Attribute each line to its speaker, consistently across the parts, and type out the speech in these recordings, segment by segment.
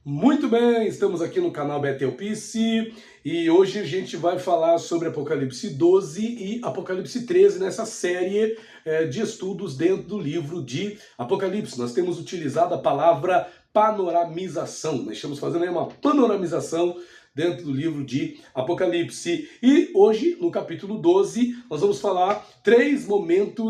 Speaker 1: Muito bem, estamos aqui no canal Betelpice e hoje a gente vai falar sobre Apocalipse 12 e Apocalipse 13 nessa série de estudos dentro do livro de Apocalipse. Nós temos utilizado a palavra panoramização, nós estamos fazendo aí uma panoramização dentro do livro de Apocalipse. E hoje, no capítulo 12, nós vamos falar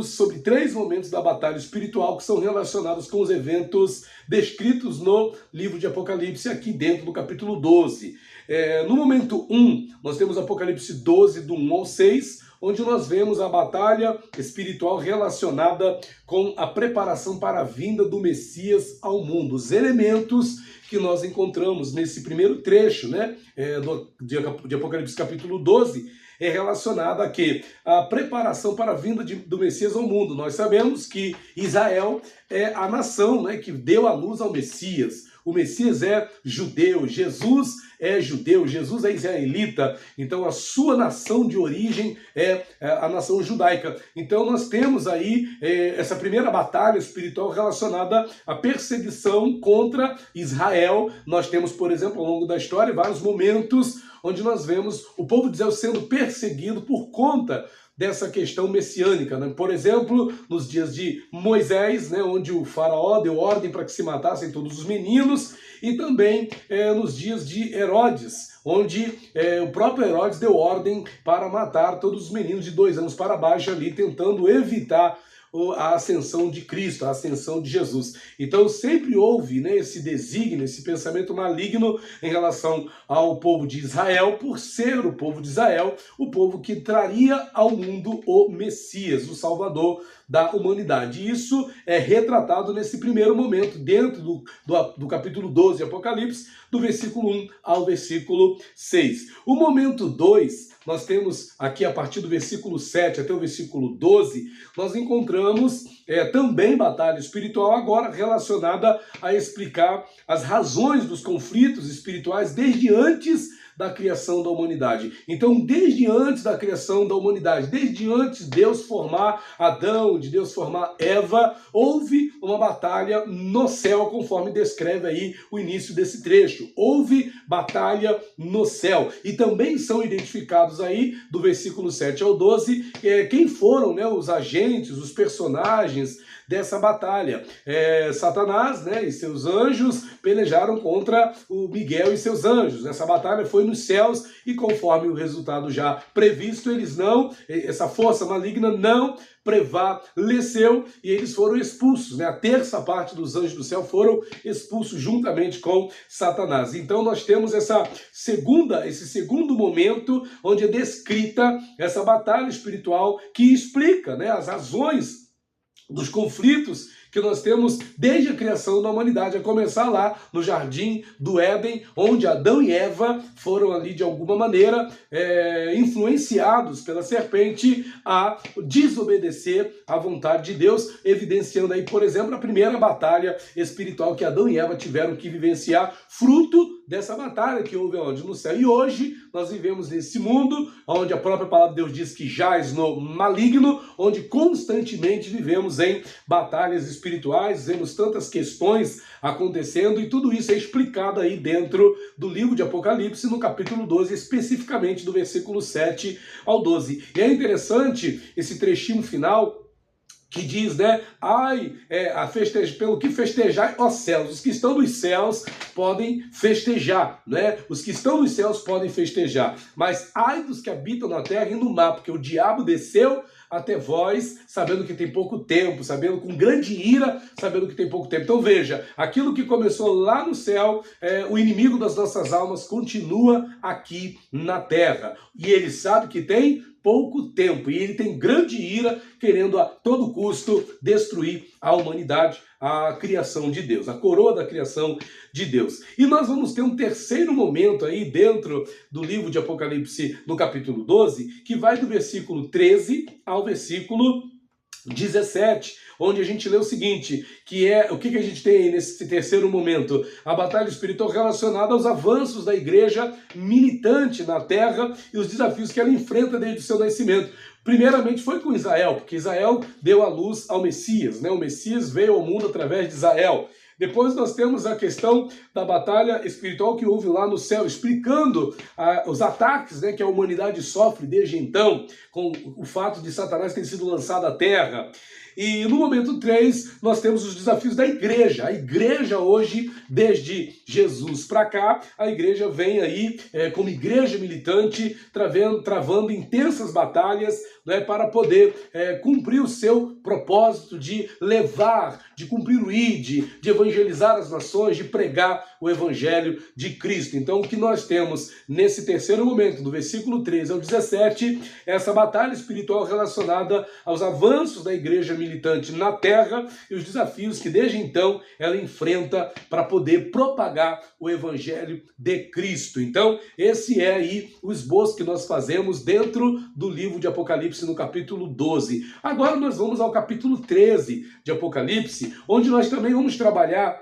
Speaker 1: sobre três momentos da batalha espiritual que são relacionados com os eventos descritos no livro de Apocalipse, aqui dentro do capítulo 12. No momento 1, nós temos Apocalipse 12, do 1 ao 6, onde nós vemos a batalha espiritual relacionada com a preparação para a vinda do Messias ao mundo. Os elementos que nós encontramos nesse primeiro trecho, de Apocalipse capítulo 12, é relacionada a quê? A preparação para a vinda do Messias ao mundo. Nós sabemos que Israel é a nação, que deu a luz ao Messias. O Messias é judeu, Jesus é judeu, Jesus é israelita, então a sua nação de origem é a nação judaica. Então nós temos aí essa primeira batalha espiritual relacionada à perseguição contra Israel. Nós temos, por exemplo, ao longo da história, vários momentos onde nós vemos o povo de Israel sendo perseguido por conta dessa questão messiânica, Por exemplo, nos dias de Moisés, onde o faraó deu ordem para que se matassem todos os meninos, e também nos dias de Herodes, onde o próprio Herodes deu ordem para matar todos os meninos de 2 anos para baixo ali, tentando evitar a ascensão de Cristo, a ascensão de Jesus. Então sempre houve esse desígnio, esse pensamento maligno em relação ao povo de Israel, por ser o povo de Israel o povo que traria ao mundo o Messias, o Salvador da humanidade. E isso é retratado nesse primeiro momento, dentro do capítulo 12 de Apocalipse, do versículo 1 ao versículo 6. O momento 2, nós temos aqui a partir do versículo 7 até o versículo 12, nós encontramos também batalha espiritual, agora relacionada a explicar as razões dos conflitos espirituais desde antes da criação da humanidade. Então, desde antes da criação da humanidade, desde antes de Deus formar Adão, de Deus formar Eva, houve uma batalha no céu, conforme descreve aí o início desse trecho. Houve batalha no céu. E também são identificados aí, do versículo 7 ao 12, quem foram os agentes, os personagens dessa batalha. Satanás e seus anjos pelejaram contra o Miguel e seus anjos. Essa batalha foi nos céus e, conforme o resultado já previsto, essa força maligna não prevaleceu e eles foram expulsos. A terça parte dos anjos do céu foram expulsos juntamente com Satanás. Então nós temos esse segundo momento onde é descrita essa batalha espiritual que explica as razões dos conflitos que nós temos desde a criação da humanidade, a começar lá no Jardim do Éden, onde Adão e Eva foram ali de alguma maneira influenciados pela serpente a desobedecer à vontade de Deus, evidenciando aí, por exemplo, a primeira batalha espiritual que Adão e Eva tiveram que vivenciar, fruto dessa batalha que houve onde? No céu. E hoje nós vivemos nesse mundo onde a própria palavra de Deus diz que jaz no maligno, onde constantemente vivemos em batalhas espirituais, vemos tantas questões acontecendo e tudo isso é explicado aí dentro do livro de Apocalipse, no capítulo 12, especificamente do versículo 7 ao 12. E é interessante esse trechinho final, que diz, pelo que festejai, ó céus, os que estão nos céus podem festejar, Os que estão nos céus podem festejar, mas ai dos que habitam na terra e no mar, porque o diabo desceu até vós, sabendo que tem pouco tempo, sabendo com grande ira, sabendo que tem pouco tempo. Então veja, aquilo que começou lá no céu, o inimigo das nossas almas continua aqui na terra, e ele sabe que tem pouco tempo, e ele tem grande ira, querendo a todo custo destruir a humanidade, a criação de Deus, a coroa da criação de Deus. E nós vamos ter um terceiro momento aí dentro do livro de Apocalipse, no capítulo 12, que vai do versículo 13 ao versículo 17, onde a gente lê o seguinte, que é o que a gente tem aí nesse terceiro momento? A batalha espiritual relacionada aos avanços da igreja militante na terra e os desafios que ela enfrenta desde o seu nascimento. Primeiramente foi com Israel, porque Israel deu a luz ao Messias, O Messias veio ao mundo através de Israel. Depois nós temos a questão da batalha espiritual que houve lá no céu, explicando os ataques, né, que a humanidade sofre desde então, com o fato de Satanás ter sido lançado à terra. E no momento 3, nós temos os desafios da igreja. A igreja hoje, desde Jesus para cá, a igreja vem aí como igreja militante, travando intensas batalhas, né, para poder cumprir o seu propósito de levar, de cumprir o ID, de evangelizar as nações, de pregar o evangelho de Cristo. Então o que nós temos nesse terceiro momento, do versículo 13 ao 17, é essa batalha espiritual relacionada aos avanços da igreja militante na terra e os desafios que desde então ela enfrenta para poder propagar o evangelho de Cristo. Então esse é aí o esboço que nós fazemos dentro do livro de Apocalipse no capítulo 12. Agora nós vamos ao capítulo 13 de Apocalipse, onde nós também vamos trabalhar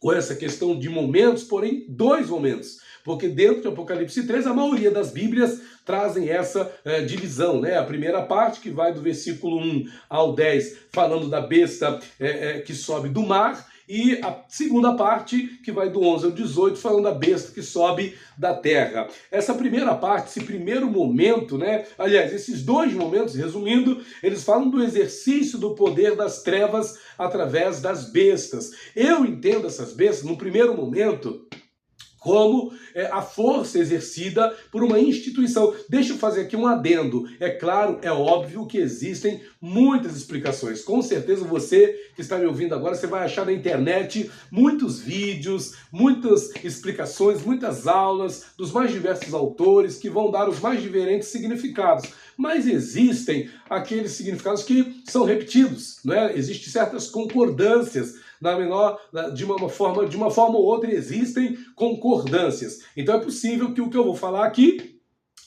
Speaker 1: com essa questão de momentos, porém 2 momentos. Porque dentro de Apocalipse 13, a maioria das Bíblias trazem essa divisão, né? A primeira parte, que vai do versículo 1 ao 10, falando da besta que sobe do mar, e a segunda parte, que vai do 11 ao 18, falando da besta que sobe da terra. Essa primeira parte, esse primeiro momento, né? Aliás, esses 2 momentos, resumindo, eles falam do exercício do poder das trevas através das bestas. Eu entendo essas bestas, no primeiro momento, como a força exercida por uma instituição. Deixa eu fazer aqui um adendo. É claro, é óbvio que existem muitas explicações. Com certeza você que está me ouvindo agora, você vai achar na internet muitos vídeos, muitas explicações, muitas aulas dos mais diversos autores que vão dar os mais diferentes significados. Mas existem aqueles significados que são repetidos, né? Existem certas concordâncias. De uma forma ou outra existem concordâncias. Então é possível que o que eu vou falar aqui,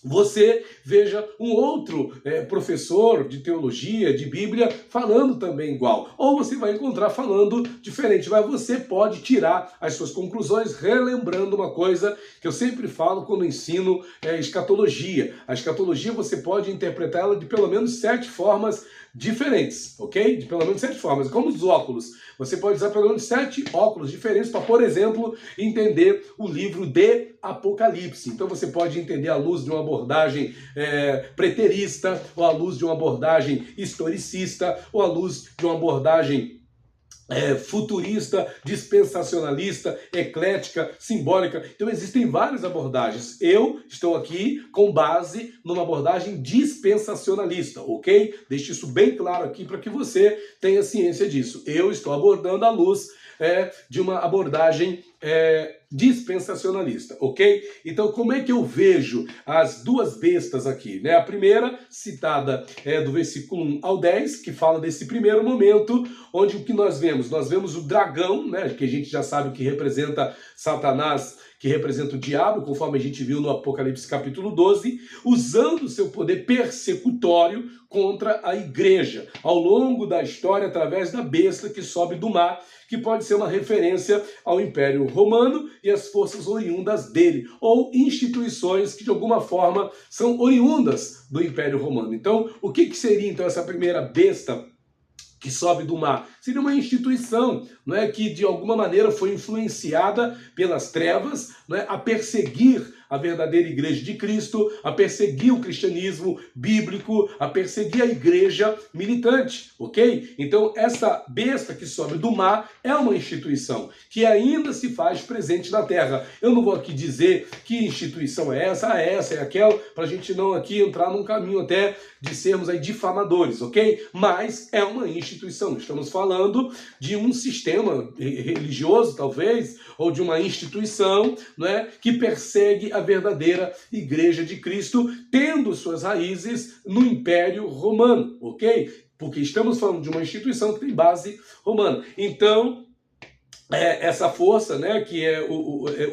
Speaker 1: você veja um outro professor de teologia, de Bíblia, falando também igual. Ou você vai encontrar falando diferente. Mas você pode tirar as suas conclusões relembrando uma coisa que eu sempre falo quando ensino escatologia. A escatologia você pode interpretar ela de pelo menos 7 formas diferentes, ok? De pelo menos 7 formas. Como os óculos. Você pode usar pelo menos 7 óculos diferentes para, por exemplo, entender o livro de Apocalipse. Então você pode entender à luz de uma abordagem preterista, ou à luz de uma abordagem historicista, ou à luz de uma abordagem futurista, dispensacionalista, eclética, simbólica. Então existem várias abordagens. Eu estou aqui com base numa abordagem dispensacionalista, ok? Deixe isso bem claro aqui para que você tenha ciência disso. Eu estou abordando à luz de uma abordagem dispensacionalista, ok? Então como é que eu vejo as 2 bestas aqui, né? A primeira, citada do versículo 1 ao 10, que fala desse primeiro momento, onde o que nós vemos? Nós vemos o dragão, né? Que a gente já sabe que representa Satanás, que representa o diabo, conforme a gente viu no Apocalipse capítulo 12, usando o seu poder persecutório contra a igreja, ao longo da história, através da besta que sobe do mar, que pode ser uma referência ao Império Romano e as forças oriundas dele, ou instituições que de alguma forma são oriundas do Império Romano. Então, o que seria então essa primeira besta que sobe do mar? Seria uma instituição, não é, que de alguma maneira foi influenciada pelas trevas, não é, a perseguir a verdadeira igreja de Cristo, a perseguir o cristianismo bíblico, a perseguir a igreja militante, ok? Então essa besta que sobe do mar é uma instituição que ainda se faz presente na terra. Eu não vou aqui dizer que instituição é essa é aquela, para a gente não aqui entrar num caminho até de sermos aí difamadores, ok? Mas é uma instituição. Estamos falando de um sistema religioso, talvez, ou de uma instituição, não é, que persegue a verdadeira igreja de Cristo, tendo suas raízes no Império Romano, ok? Porque estamos falando de uma instituição que tem base romana. Então, essa força, né, que é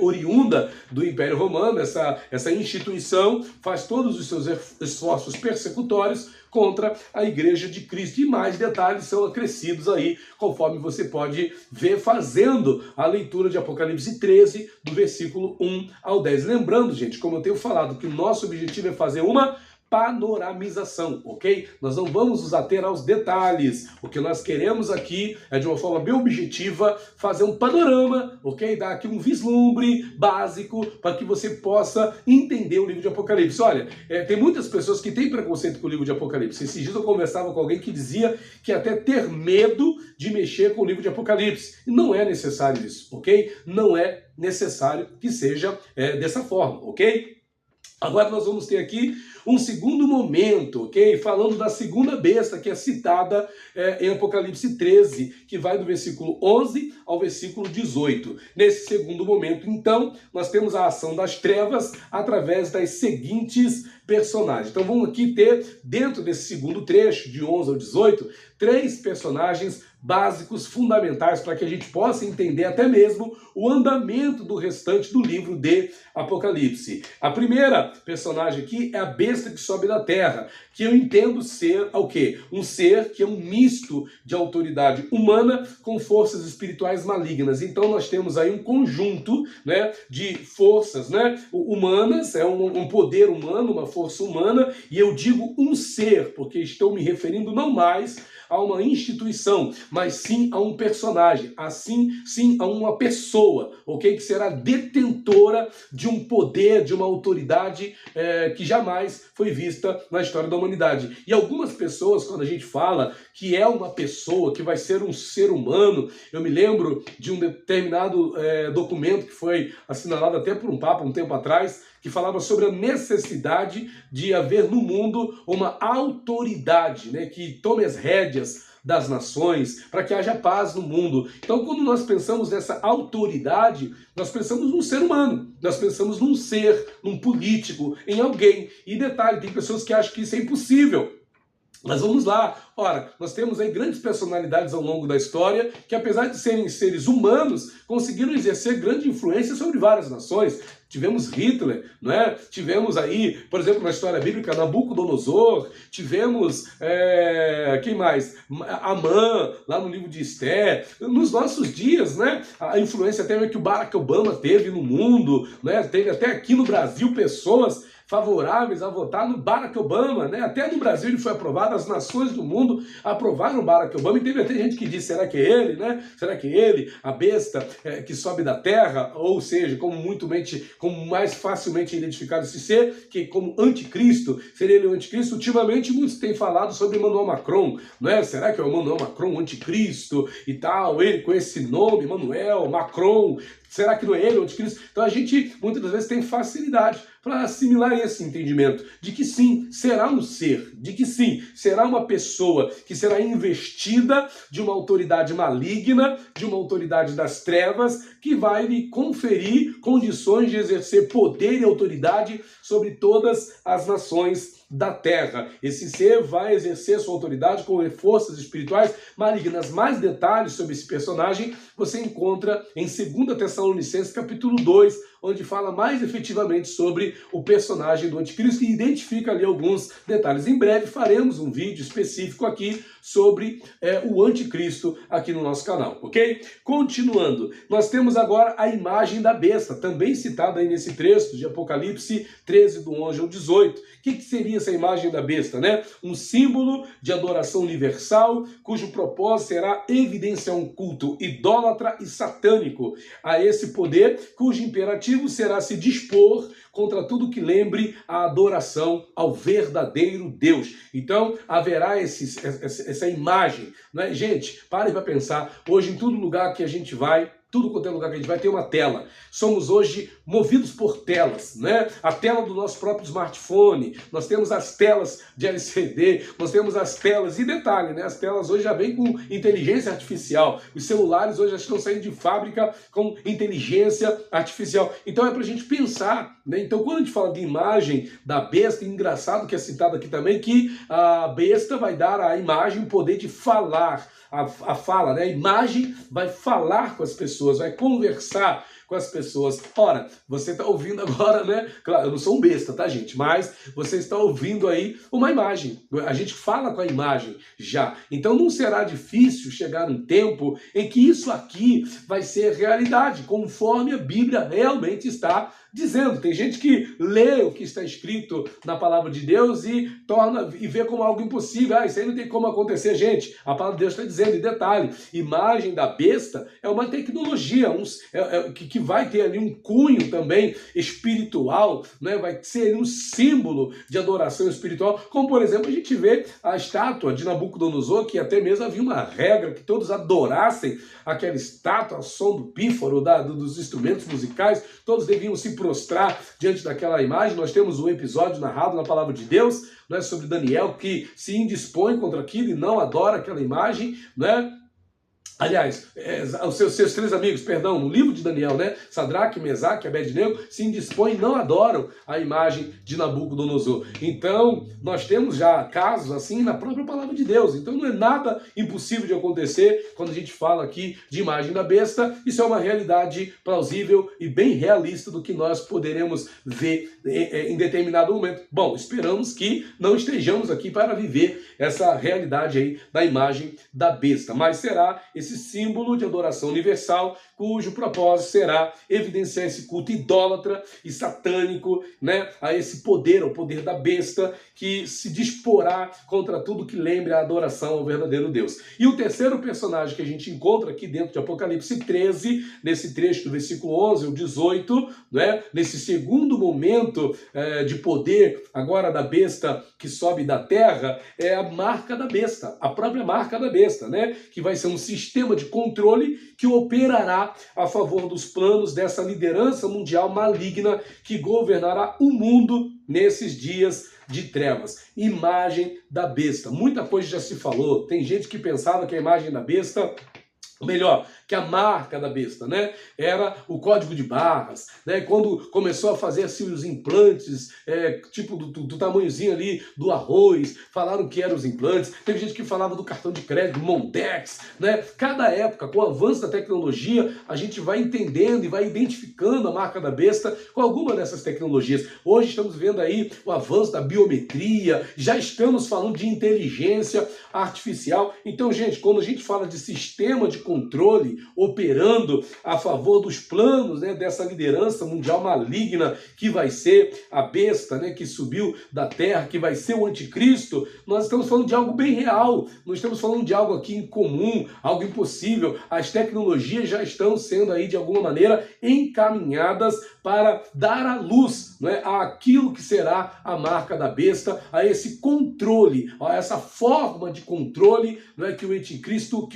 Speaker 1: oriunda do Império Romano, essa instituição faz todos os seus esforços persecutórios contra a igreja de Cristo. E mais detalhes são acrescidos aí, conforme você pode ver fazendo a leitura de Apocalipse 13, do versículo 1 ao 10. Lembrando, gente, como eu tenho falado, que o nosso objetivo é fazer uma panoramização, ok? Nós não vamos nos ater aos detalhes. O que nós queremos aqui é, de uma forma bem objetiva, fazer um panorama, ok? Dar aqui um vislumbre básico para que você possa entender o livro de Apocalipse. Olha, tem muitas pessoas que têm preconceito com o livro de Apocalipse. Esses dias eu conversava com alguém que dizia que até ter medo de mexer com o livro de Apocalipse. E não é necessário isso, ok? Não é necessário que seja dessa forma, ok? Agora nós vamos ter aqui um segundo momento, ok? Falando da segunda besta que é citada em Apocalipse 13, que vai do versículo 11 ao versículo 18. Nesse segundo momento, então, nós temos a ação das trevas através das seguintes personagens. Então vamos aqui ter, dentro desse segundo trecho, de 11 ao 18, 3 personagens básicos, fundamentais, para que a gente possa entender até mesmo o andamento do restante do livro de Apocalipse. A primeira personagem aqui é a besta que sobe da terra, que eu entendo ser o quê? Um ser que é um misto de autoridade humana com forças espirituais malignas. Então nós temos aí um conjunto, né, de forças, né, humanas, é um poder humano, uma força humana, e eu digo um ser, porque estou me referindo não mais a uma instituição, mas sim a um personagem, assim sim a uma pessoa, ok? Que será detentora de um poder, de uma autoridade que jamais foi vista na história da humanidade. E algumas pessoas, quando a gente fala que é uma pessoa, que vai ser um ser humano, eu me lembro de um determinado documento que foi assinalado até por um papa um tempo atrás, que falava sobre a necessidade de haver no mundo uma autoridade, né, que tome as rédeas das nações, para que haja paz no mundo. Então, quando nós pensamos nessa autoridade, nós pensamos num ser humano, nós pensamos num ser, num político, em alguém. E detalhe, tem pessoas que acham que isso é impossível. Mas vamos lá. Ora, nós temos aí grandes personalidades ao longo da história que, apesar de serem seres humanos, conseguiram exercer grande influência sobre várias nações. Tivemos Hitler, não é? Tivemos aí, por exemplo, na história bíblica, Nabucodonosor, tivemos, quem mais? Amã, lá no livro de Esther. Nos nossos dias, né? A influência até que o Barack Obama teve no mundo, né? Teve até aqui no Brasil pessoas favoráveis a votar no Barack Obama, né? Até no Brasil ele foi aprovado, as nações do mundo aprovaram o Barack Obama, e teve até gente que disse, será que é ele, né? Será que é ele, a besta que sobe da terra, ou seja, como mais facilmente identificado esse ser, que como anticristo, seria ele o anticristo? Ultimamente muitos têm falado sobre Emmanuel Macron, não é? Será que é o Emmanuel Macron o anticristo e tal, ele com esse nome, Emmanuel Macron, será que não é ele o anticristo? Então a gente muitas das vezes tem facilidade para assimilar esse entendimento de que sim, será um ser, de que sim, será uma pessoa que será investida de uma autoridade maligna, de uma autoridade das trevas, que vai lhe conferir condições de exercer poder e autoridade sobre todas as nações da terra. Esse ser vai exercer sua autoridade com forças espirituais malignas. Mais detalhes sobre esse personagem você encontra em 2 Tessalonicenses capítulo 2, onde fala mais efetivamente sobre o personagem do anticristo e identifica ali alguns detalhes. Em breve faremos um vídeo específico aqui sobre o anticristo aqui no nosso canal, ok? Continuando, nós temos agora a imagem da besta, também citada aí nesse trecho de Apocalipse 13, do 11 ao 18. O que seria essa imagem da besta, né? Um símbolo de adoração universal, cujo propósito será evidenciar um culto idólatra e satânico a esse poder, cujo imperativo será se dispor contra tudo que lembre a adoração ao verdadeiro Deus. Então, haverá essa imagem, né? Gente, parem para pensar, hoje em todo lugar que a gente vai, tudo quanto é lugar que a gente vai ter uma tela. Somos hoje movidos por telas, né? A tela do nosso próprio smartphone, nós temos as telas de LCD, nós temos as telas, e detalhe, né? As telas hoje já vêm com inteligência artificial. Os celulares hoje já estão saindo de fábrica com inteligência artificial. Então é pra gente pensar, né? Então quando a gente fala de imagem da besta, é engraçado que é citado aqui também que a besta vai dar à imagem o poder de falar. A fala, né? A imagem vai falar com as pessoas. pessoas, vai conversar com as pessoas. Ora, você está ouvindo agora, né? Claro, eu não sou um besta, tá, gente? Mas você está ouvindo aí uma imagem. A gente fala com a imagem já. Então não será difícil chegar um tempo em que isso aqui vai ser realidade, conforme a Bíblia realmente está dizendo. Tem gente que lê o que está escrito na palavra de Deus e vê como algo impossível. Ah, isso aí não tem como acontecer, gente. A palavra de Deus está dizendo, e detalhe, imagem da besta é uma tecnologia que vai ter ali um cunho também espiritual, né? Vai ser ali um símbolo de adoração espiritual, como por exemplo a gente vê a estátua de Nabucodonosor, que até mesmo havia uma regra que todos adorassem aquela estátua, ao som do pífaro, dos instrumentos musicais, todos deviam se prostrar diante daquela imagem. Nós temos um episódio narrado na palavra de Deus, né, sobre Daniel, que se indispõe contra aquilo e não adora aquela imagem, né? Aliás, os seus três amigos, perdão, no livro de Daniel, né? Sadraque, Mesaque e Abednego se indispõem e não adoram a imagem de Nabucodonosor. Então, nós temos já casos assim na própria palavra de Deus. Então, não é nada impossível de acontecer quando a gente fala aqui de imagem da besta. Isso é uma realidade plausível e bem realista do que nós poderemos ver em determinado momento. Bom, esperamos que não estejamos aqui para viver essa realidade aí da imagem da besta, mas será esse símbolo de adoração universal, cujo propósito será evidenciar esse culto idólatra e satânico, né, a esse poder, ao poder da besta, que se disporá contra tudo que lembre a adoração ao verdadeiro Deus. E o terceiro personagem que a gente encontra aqui dentro de Apocalipse 13, nesse trecho do versículo 11 ao 18, né, nesse segundo momento de poder agora da besta que sobe da terra, é a marca da besta, a própria marca da besta, né, que vai ser um sistema de controle que operará a favor dos planos dessa liderança mundial maligna que governará o mundo nesses dias de trevas. Imagem da besta. Muita coisa já se falou. Tem gente que pensava que a imagem da besta, melhor, que a marca da besta, né, era o código de barras, né, quando começou a fazer assim os implantes, tipo do tamanhozinho ali do arroz, falaram que eram os implantes. Teve gente que falava do cartão de crédito, do Mondex, né. Cada época, com o avanço da tecnologia, a gente vai entendendo e vai identificando a marca da besta com alguma dessas tecnologias. Hoje estamos vendo aí o avanço da biometria, já estamos falando de inteligência artificial. Então, gente, quando a gente fala de sistema de controle operando a favor dos planos, né, dessa liderança mundial maligna que vai ser a besta, né, que subiu da terra, que vai ser o anticristo, nós estamos falando de algo bem real, não estamos falando de algo aqui incomum, algo impossível. As tecnologias já estão sendo aí de alguma maneira encaminhadas para dar à luz, né, àquilo que será a marca da besta, a esse controle, a essa forma de controle, né, que o anticristo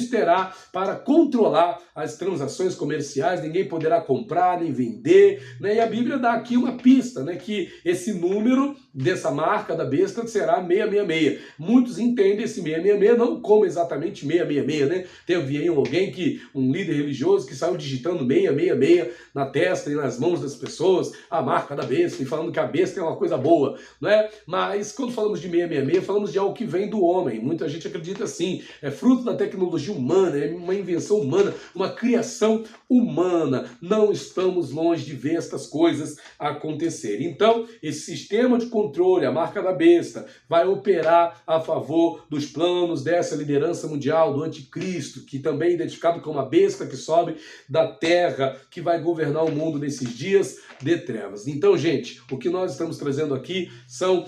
Speaker 1: terá para controlar as transações comerciais. Ninguém poderá comprar nem vender, né? E a Bíblia dá aqui uma pista, né, que esse número dessa marca da besta será 666. Muitos entendem esse 666 não como exatamente 666, né? Teve aí um líder religioso que saiu digitando 666 na testa e nas mãos das pessoas, a marca da besta, e falando que a besta é uma coisa boa, né? Mas quando falamos de 666, falamos de algo que vem do homem. Muita gente acredita assim, é fruto da tecnologia humana, é uma invenção humana, uma criação humana. Não estamos longe de ver estas coisas acontecerem. Então, esse sistema de controle, a marca da besta, vai operar a favor dos planos dessa liderança mundial, do anticristo, que também é identificado como a besta que sobe da terra, que vai governar o mundo nesses dias de trevas. Então, gente, o que nós estamos trazendo aqui são,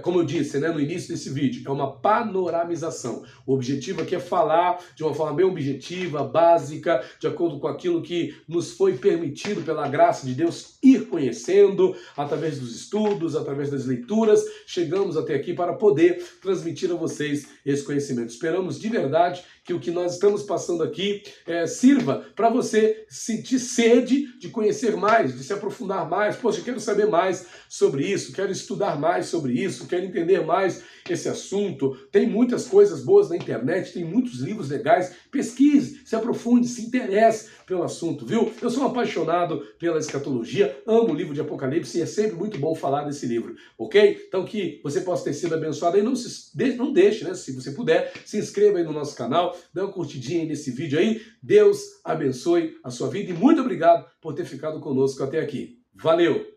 Speaker 1: como eu disse, né, no início desse vídeo, é uma panoramização. O objetivo aqui é falar de uma forma bem objetiva, básica, de acordo com aquilo que nos foi permitido pela graça de Deus ir conhecendo, através dos estudos, através das leituras, chegamos até aqui para poder transmitir a vocês esse conhecimento. Esperamos de verdade que o que nós estamos passando aqui sirva para você sentir sede de conhecer mais, de se aprofundar mais. Poxa, eu quero saber mais sobre isso, quero estudar mais sobre isso, quero entender mais esse assunto. Tem muitas coisas boas na internet, tem muitos livros legais. pesquise, se aprofunde, se interesse pelo assunto, viu? Eu sou um apaixonado pela escatologia, amo o livro de Apocalipse e é sempre muito bom falar desse livro, ok? Então que você possa ter sido abençoado e não deixe, né? Se você puder, se inscreva aí no nosso canal, dê uma curtidinha aí nesse vídeo aí. Deus abençoe a sua vida e muito obrigado por ter ficado conosco até aqui. Valeu!